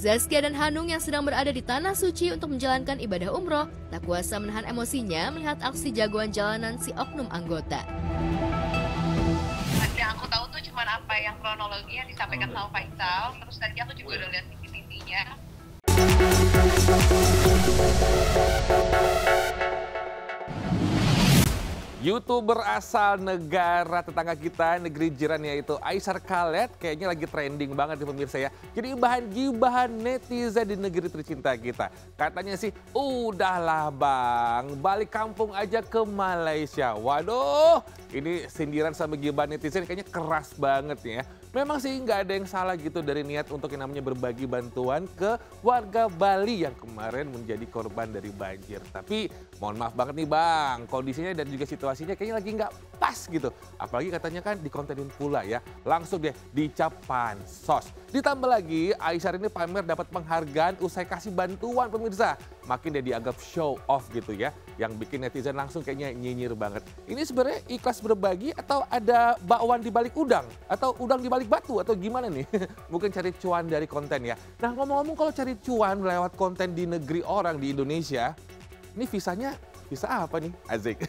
Zaskia dan Hanung yang sedang berada di Tanah Suci untuk menjalankan ibadah umroh tak kuasa menahan emosinya melihat aksi jagoan jalanan si oknum anggota. Yang aku tahu tuh cuma apa yang kronologi yang disampaikan sama Faisal, terus tadi aku juga udah lihat CCTV-nya. YouTuber asal negara tetangga kita, negeri jiran yaitu Aisar Khaled, kayaknya lagi trending banget nih pemirsa ya. Jadi bahan gibahan netizen di negeri tercinta kita. Katanya sih, udahlah bang, balik kampung aja ke Malaysia. Waduh, ini sindiran sama gibahan netizen kayaknya keras banget ya. Memang sih nggak ada yang salah gitu dari niat untuk yang namanya berbagi bantuan ke warga Bali yang kemarin menjadi korban dari banjir. Tapi mohon maaf banget nih bang, kondisinya dan juga situasinya kayaknya lagi nggak pas gitu. Apalagi katanya kan dikontenin pula ya, langsung deh dicap pansos. Ditambah lagi Aisyar ini pamer dapat penghargaan usai kasih bantuan pemirsa. Makin dia dianggap show off gitu ya, yang bikin netizen langsung kayaknya nyinyir banget. Ini sebenarnya ikhlas berbagi atau ada bakwan di balik udang? Atau udang di balik batu atau gimana nih? Mungkin cari cuan dari konten ya. Nah ngomong-ngomong kalau cari cuan lewat konten di negeri orang di Indonesia, ini visanya visa apa nih? Azik.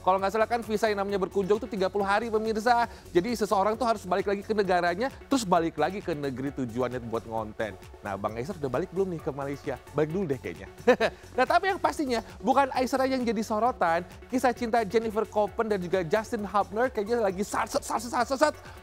Kalau nggak salah kan visa yang namanya berkunjung tuh 30 hari pemirsa. Jadi seseorang tuh harus balik lagi ke negaranya, terus balik lagi ke negeri tujuannya buat ngonten. Nah Bang Aisar udah balik belum nih ke Malaysia? Balik dulu deh kayaknya. Nah tapi yang pastinya bukan Aisar yang jadi sorotan. Kisah cinta Jennifer Copen dan juga Justin Hubner kayaknya lagi sarsat,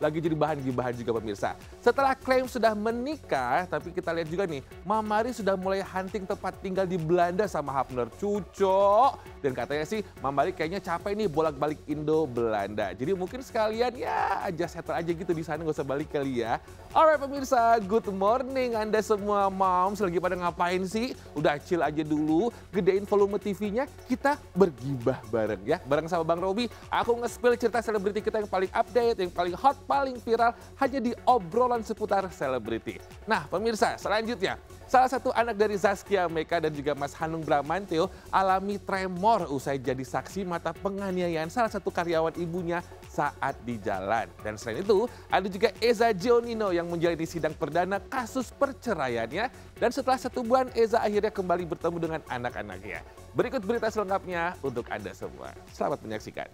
lagi jadi bahan gibahan juga pemirsa. Setelah klaim sudah menikah, tapi kita lihat juga nih, Mamari sudah mulai hunting tempat tinggal di Belanda sama Hubner. Cucok. Dan katanya sih Mamari kayaknya capek nih bolak-balik Indo Belanda. Jadi mungkin sekalian ya aja settle aja gitu di sana, nggak usah balik kali ya. Alright pemirsa, good morning Anda semua moms lagi pada ngapain sih? Udah chill aja dulu, gedein volume TV-nya, kita bergibah bareng ya. Bareng sama Bang Robi, aku nge-spill cerita selebriti kita yang paling update, yang paling hot, paling viral hanya di obrolan seputar selebriti. Nah pemirsa, selanjutnya salah satu anak dari Zaskia Meka dan juga Mas Hanung Bramantyo alami tremor usai jadi saksi mata penganiayaan salah satu karyawan ibunya saat di jalan. Dan selain itu, ada juga Eza Gionino yang menjalani sidang perdana kasus perceraiannya. Dan setelah 1 bulan, Eza akhirnya kembali bertemu dengan anak-anaknya. Berikut berita selengkapnya untuk Anda semua. Selamat menyaksikan.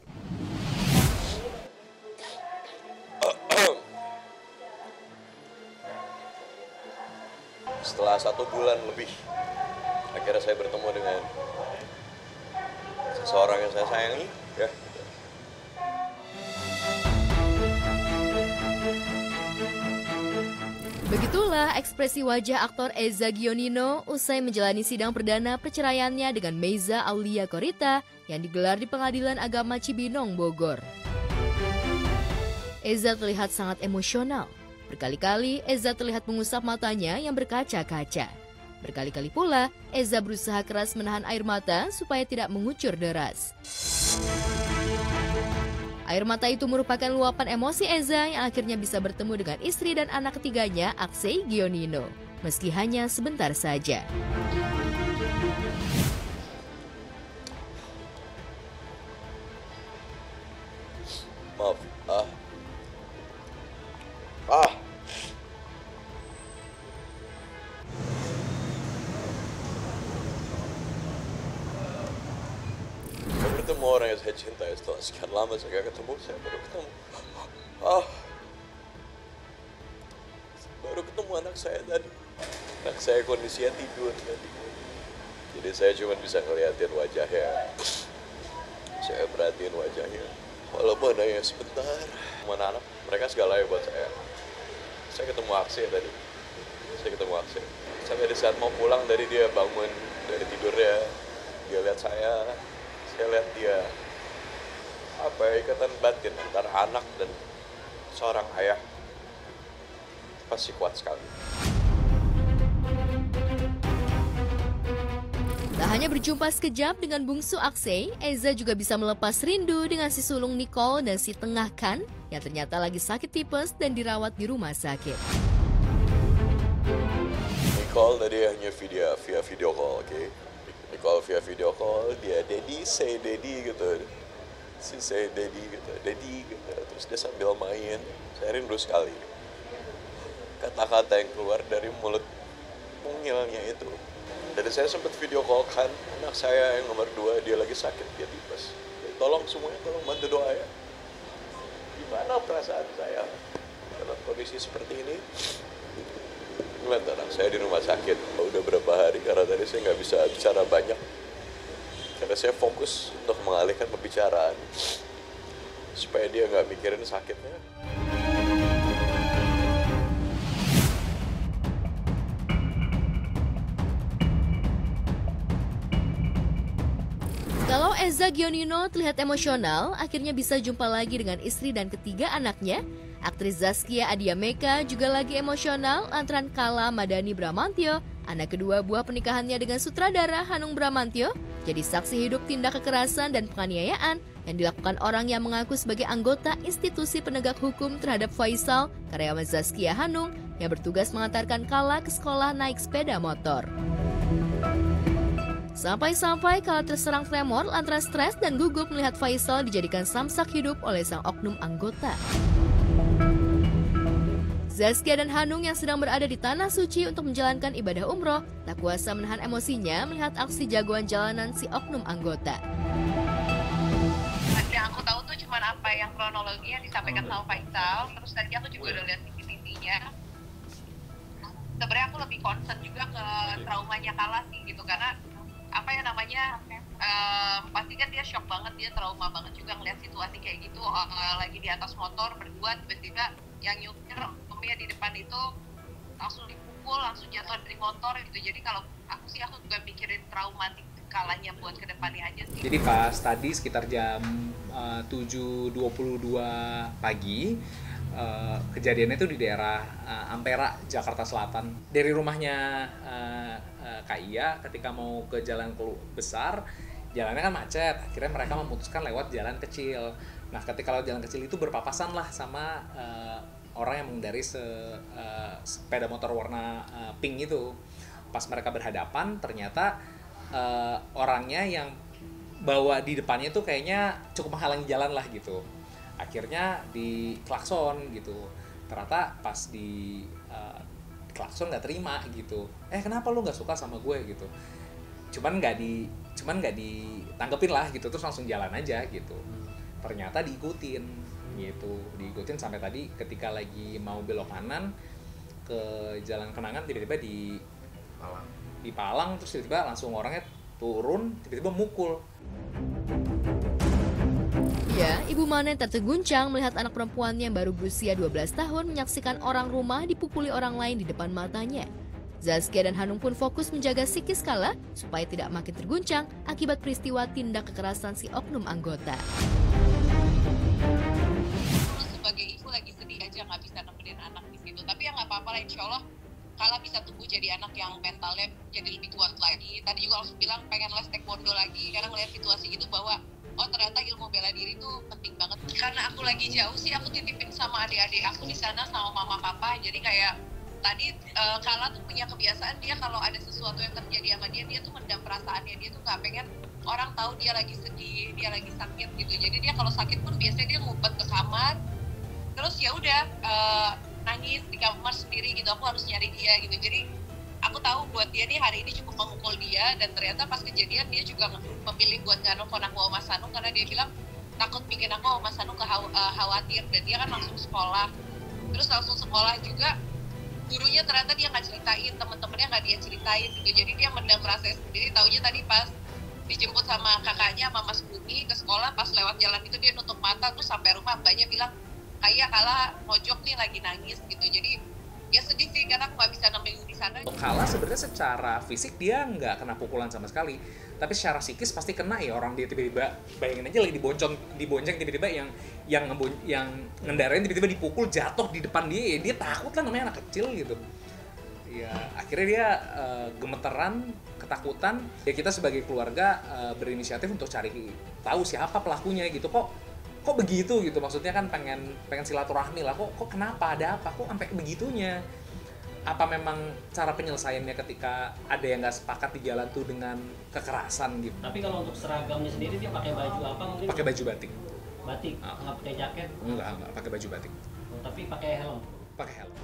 Setelah 1 bulan lebih, akhirnya saya bertemu dengan seseorang yang saya sayangi, ya. Begitulah ekspresi wajah aktor Eza Gionino usai menjalani sidang perdana perceraiannya dengan Meiza Aulia Korita yang digelar di Pengadilan Agama Cibinong, Bogor. Eza terlihat sangat emosional. Berkali-kali Eza terlihat mengusap matanya yang berkaca-kaca. Berkali-kali pula Eza berusaha keras menahan air mata supaya tidak mengucur deras. Air mata itu merupakan luapan emosi Eza yang akhirnya bisa bertemu dengan istri dan anak ketiganya, Aksei Gionino, meski hanya sebentar saja. Maaf, saya bertemu orang yang saya cintai setelah sekian lama saya gak ketemu, saya baru ketemu. Baru ketemu anak saya tadi. Anak saya kondisinya tidur tadi. Jadi saya cuma bisa ngeliatin wajahnya. Saya perhatiin wajahnya. Walaupun hanya sebentar. Mana anak, mereka segalanya buat saya. Saya ketemu Aksai tadi. Sampai di saat mau pulang dari dia bangun dari tidurnya, dia lihat saya lihat dia. Apa ya, ikatan batin antara anak dan seorang ayah pasti kuat sekali. Tak hanya berjumpa sekejap dengan bungsu Aksai, Eza juga bisa melepas rindu dengan si sulung Nicole dan si tengah Kan yang ternyata lagi sakit tipes dan dirawat di rumah sakit. Nicole tadi hanya via video call, oke? Nicole via video call, dia daddy, say daddy gitu. Si say daddy gitu. Terus dia sambil main, saya rindu sekali. Kata-kata yang keluar dari mulut mungilnya itu. Dan saya sempat video call kan anak saya yang nomor 2, dia lagi sakit, dia tipes. Tolong semuanya, tolong bantu doa ya. Gimana perasaan saya dalam kondisi seperti ini? Ngeliat anak saya di rumah sakit, udah berapa hari, karena tadi saya nggak bisa bicara banyak. Karena saya fokus untuk mengalihkan pembicaraan, supaya dia nggak mikirin sakitnya. Kalau Eza Gionino terlihat emosional, akhirnya bisa jumpa lagi dengan istri dan ketiga anaknya, aktris Zaskia Adia Meka juga lagi emosional lantaran Kala Madani Bramantyo, anak kedua buah pernikahannya dengan sutradara Hanung Bramantyo, jadi saksi hidup tindak kekerasan dan penganiayaan yang dilakukan orang yang mengaku sebagai anggota institusi penegak hukum terhadap Faisal, karyawan Zaskia Hanung, yang bertugas mengantarkan Kala ke sekolah naik sepeda motor. Sampai-sampai Kala terserang tremor lantaran stres dan gugup melihat Faisal dijadikan samsak hidup oleh sang oknum anggota. Zaskia dan Hanung yang sedang berada di Tanah Suci untuk menjalankan ibadah umroh tak kuasa menahan emosinya melihat aksi jagoan jalanan si oknum anggota. Yang aku tahu tuh cuman apa yang kronologinya disampaikan sama Faisal, terus tadi aku juga udah lihat CCTV-nya. Sebenarnya aku lebih concern juga ke traumanya Kala sih gitu, karena apa ya namanya, pasti kan dia shock banget, dia trauma banget juga ngeliat situasi kayak gitu, lagi di atas motor berdua, tiba-tiba yang nyupir omnya di depan itu langsung dipukul, langsung jatuh dari motor gitu. Jadi kalau aku juga mikirin traumatik Kalanya buat kedepannya aja sih. Jadi pas tadi sekitar jam 7.22 pagi, kejadiannya itu di daerah Ampera, Jakarta Selatan. Dari rumahnya Kak Iya ketika mau ke jalan besar, jalannya kan macet. Akhirnya mereka memutuskan lewat jalan kecil. Nah, ketika lewat jalan kecil itu berpapasan lah sama orang yang mengendarai sepeda motor warna pink itu. Pas mereka berhadapan, ternyata orangnya yang bawa di depannya tuh kayaknya cukup menghalangi jalan lah gitu. Akhirnya di klakson gitu. Ternyata pas di klakson nggak terima gitu. Kenapa lu nggak suka sama gue gitu? Cuman nggak ditanggepin lah gitu, terus langsung jalan aja gitu. Ternyata diikutin gitu, diikutin sampai tadi ketika lagi mau belok kanan ke Jalan Kenangan, tiba-tiba di palang, terus tiba-tiba langsung orangnya turun, tiba-tiba mukul. Ya, Ibu Manen terguncang melihat anak perempuannya yang baru berusia 12 tahun menyaksikan orang rumah dipukuli orang lain di depan matanya. Zaskia dan Hanung pun fokus menjaga psikis Kala supaya tidak makin terguncang akibat peristiwa tindak kekerasan si oknum anggota. Sebagai ibu lagi sedih aja nggak bisa nemenin anak di situ. Tapi ya nggak apa-apa lah, insya Allah Kala bisa tumbuh jadi anak yang mentalnya jadi lebih kuat lagi. Tadi juga langsung bilang pengen les taekwondo lagi karena ngeliat situasi gitu bahwa ternyata ilmu bela diri itu penting banget. Karena aku lagi jauh sih, aku titipin sama adik-adik aku di sana sama mama papa. Jadi kayak tadi Kala tuh punya kebiasaan, dia kalau ada sesuatu yang terjadi sama dia tuh mendam perasaannya. Dia tuh nggak pengen orang tahu dia lagi sedih, dia lagi sakit gitu. Jadi dia kalau sakit pun biasanya dia ngumpet ke kamar. Terus ya udah nangis di kamar sendiri gitu. Aku harus nyari dia gitu. Jadi aku tahu buat dia nih hari ini cukup memukul dia, dan ternyata pas kejadian dia juga memilih buat nggak nelfon aku sama Mas Hanung karena dia bilang takut bikin aku sama Mas Hanung khawatir, dan dia kan langsung sekolah. Terus langsung sekolah juga gurunya ternyata dia nggak ceritain, temen-temennya nggak dia ceritain gitu. Jadi dia mendam rasanya sendiri. Taunya tadi pas dijemput sama kakaknya sama Mas Bumi ke sekolah, pas lewat jalan itu dia nutup mata, terus sampai rumah mbaknya bilang kayak Kala mojok nih lagi nangis gitu. Jadi ya sedih sih karena aku nggak bisa nemenin di sana. Kala sebenarnya secara fisik dia nggak kena pukulan sama sekali, tapi secara psikis pasti kena ya. Orang dia tiba-tiba, bayangin aja lagi dibonceng tiba-tiba yang ngendarain tiba-tiba dipukul jatuh di depan dia, ya dia takut lah, namanya anak kecil gitu. Ya akhirnya dia gemeteran, ketakutan. Ya kita sebagai keluarga berinisiatif untuk cari tahu siapa pelakunya gitu. Kok begitu gitu, maksudnya kan pengen silaturahmi lah, kok kenapa, ada apa, kok sampai begitunya. Apa memang cara penyelesaiannya ketika ada yang nggak sepakat di jalan tuh dengan kekerasan gitu. Tapi kalau untuk seragamnya sendiri dia pakai baju apa mungkin? Pakai baju batik. Batik? Nggak pakai jaket? Enggak, pakai baju batik. Tapi pakai helm? Pakai helm.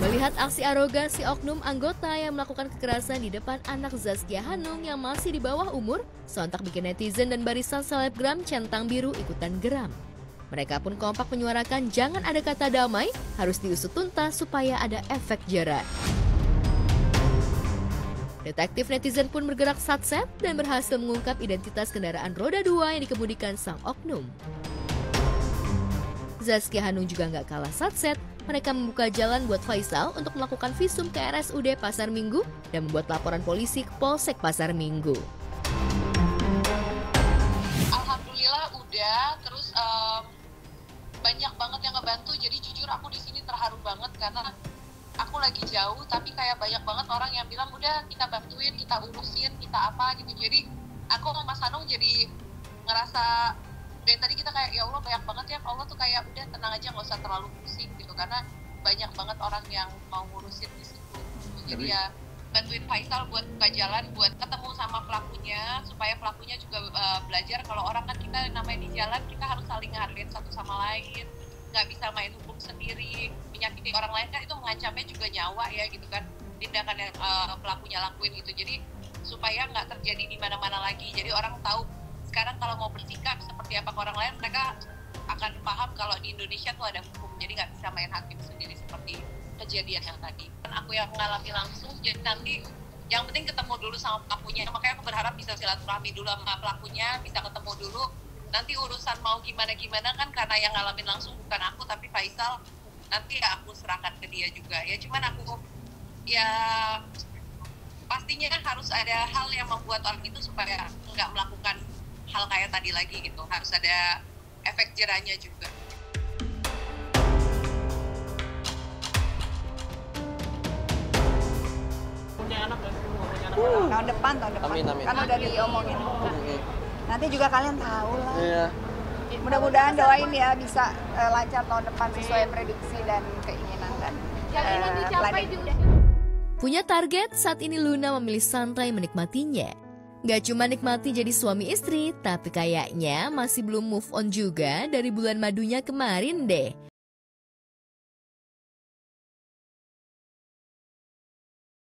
Melihat Melihat aksi arogansi oknum anggota yang melakukan kekerasan di depan anak Zaskia Hanung yang masih di bawah umur, sontak bikin netizen dan barisan selebgram centang biru ikutan geram. Mereka pun kompak menyuarakan jangan ada kata damai, harus diusut tuntas supaya ada efek jera. Detektif netizen pun bergerak satset dan berhasil mengungkap identitas kendaraan roda 2 yang dikemudikan sang oknum. Zaskia Hanung juga nggak kalah satset, mereka membuka jalan buat Faisal untuk melakukan visum ke RSUD Pasar Minggu dan membuat laporan polisi ke Polsek Pasar Minggu. Alhamdulillah udah, terus banyak banget yang ngebantu, jadi jujur aku di sini terharu banget karena aku lagi jauh tapi kayak banyak banget orang yang bilang udah kita bantuin, kita urusin, kita apa gitu. Jadi aku sama Mas Hanung jadi ngerasa dari tadi kita kayak ya Allah banyak banget ya, Allah tuh kayak udah tenang aja nggak usah terlalu pusing gitu karena banyak banget orang yang mau ngurusin di situ. Jadi ya bantuin Faisal buat buka jalan, buat ketemu sama pelakunya supaya pelakunya juga belajar kalau orang kan kita namanya di jalan kita harus saling ngehargain satu sama lain, nggak bisa main hukum sendiri, menyakiti orang lain kan itu mengancamnya juga nyawa ya gitu kan, tindakan yang pelakunya lakuin gitu. Jadi supaya nggak terjadi di mana-mana lagi, jadi orang tahu sekarang kalau mau bersikap seperti apa ke orang lain mereka akan paham kalau di Indonesia tuh ada hukum, jadi nggak bisa main hakim sendiri seperti kejadian yang tadi. Aku yang mengalami langsung, jadi nanti yang penting ketemu dulu sama pelakunya, makanya aku berharap bisa silaturahmi dulu sama pelakunya, bisa ketemu dulu, nanti urusan mau gimana-gimana kan karena yang ngalamin langsung bukan aku tapi Faisal, nanti ya aku serahkan ke dia juga ya, cuman aku ya pastinya harus ada hal yang membuat orang itu supaya nggak melakukan hal kayak tadi lagi gitu, harus ada efek jerahnya juga. Punya anak kan? Tahun depan. Amin. Kan udah diomongin. Nanti juga kalian tahu lah. Iya. Mudah-mudahan doain ya bisa lancar tahun depan sesuai prediksi dan keinginan dan planning. Punya target, saat ini Luna memilih santai menikmatinya. Gak cuma nikmati jadi suami istri, tapi kayaknya masih belum move on juga dari bulan madunya kemarin deh.